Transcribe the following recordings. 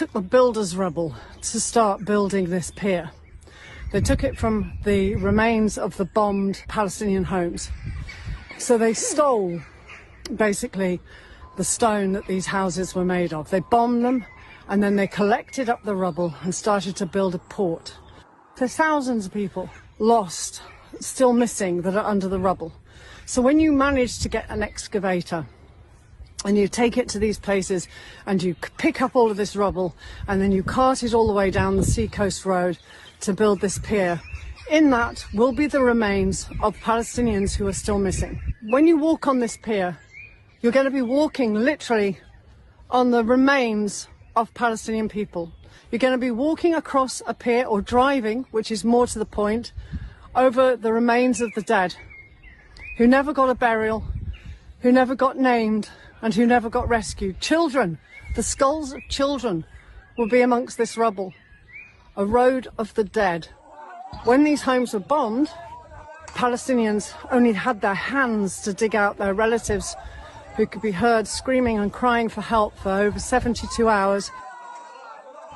took the builder's rubble to start building this pier. They took it from the remains of the bombed Palestinian homes. So they stole, basically, the stone that these houses were made of. They bombed them, and then they collected up the rubble and started to build a port. There's thousands of people lost, still missing, that are under the rubble. So when you manage to get an excavator and you take it to these places and you pick up all of this rubble and then you cart it all the way down the seacoast road to build this pier, in that will be the remains of Palestinians who are still missing. When you walk on this pier, you're going to be walking literally on the remains of Palestinian people. You're going to be walking across a pier, or driving, which is more to the point, over the remains of the dead, who never got a burial, who never got named, and who never got rescued. Children, the skulls of children will be amongst this rubble. A road of the dead. When these homes were bombed, Palestinians only had their hands to dig out their relatives, who could be heard screaming and crying for help for over 72 hours.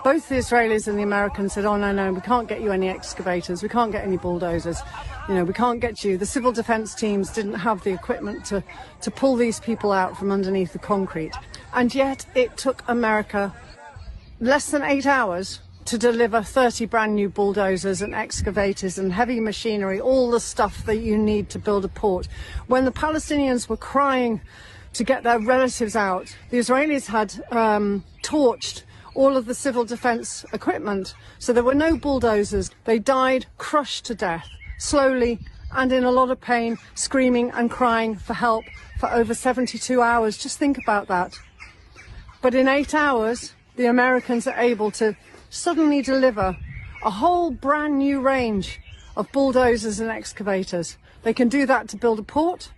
Both the Israelis and the Americans said, oh, no, we can't get you any excavators, we can't get any bulldozers, we can't get you. The civil defence teams didn't have the equipment to pull these people out from underneath the concrete. And yet it took America less than 8 hours to deliver 30 brand new bulldozers and excavators and heavy machinery, all the stuff that you need to build a port. When the Palestinians were crying to get their relatives out, the Israelis had torched all of the civil defence equipment, so there were no bulldozers. They died crushed to death, slowly and in a lot of pain, screaming and crying for help for over 72 hours. Just think about that. But in 8 hours, the Americans are able to suddenly deliver a whole brand new range of bulldozers and excavators. They can do that to build a port,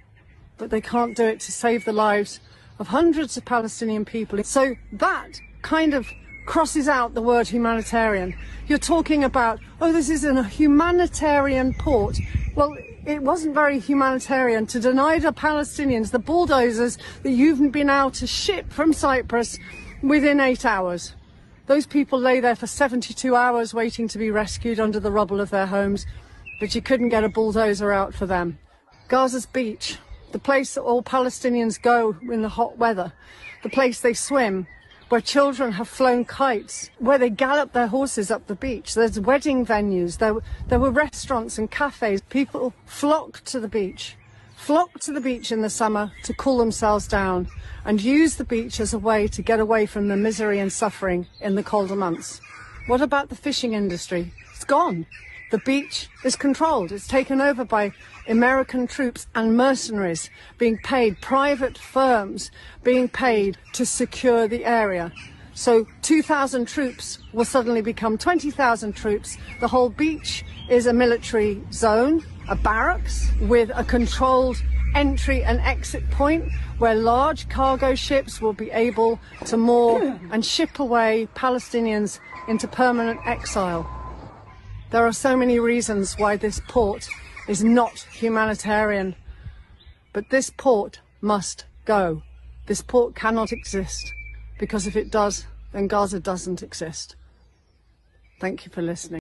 but they can't do it to save the lives of hundreds of Palestinian people. So that kind of crosses out the word humanitarian. You're talking about, oh, this is a humanitarian port. Well, it wasn't very humanitarian to deny the Palestinians the bulldozers that you've been able to ship from Cyprus within 8 hours. Those people lay there for 72 hours waiting to be rescued under the rubble of their homes, but you couldn't get a bulldozer out for them. Gaza's beach, the place that all Palestinians go in the hot weather, the place they swim, where children have flown kites, where they gallop their horses up the beach. There's wedding venues, there were restaurants and cafes. People flocked to the beach in the summer to cool themselves down and use the beach as a way to get away from the misery and suffering in the colder months. What about the fishing industry? It's gone. The beach is controlled. It's taken over by American troops and mercenaries being paid, private firms being paid to secure the area. So 2,000 troops will suddenly become 20,000 troops. The whole beach is a military zone, a barracks with a controlled entry and exit point where large cargo ships will be able to moor and ship away Palestinians into permanent exile. There are so many reasons why this port is not humanitarian, but this port must go. This port cannot exist, because if it does, then Gaza doesn't exist. Thank you for listening.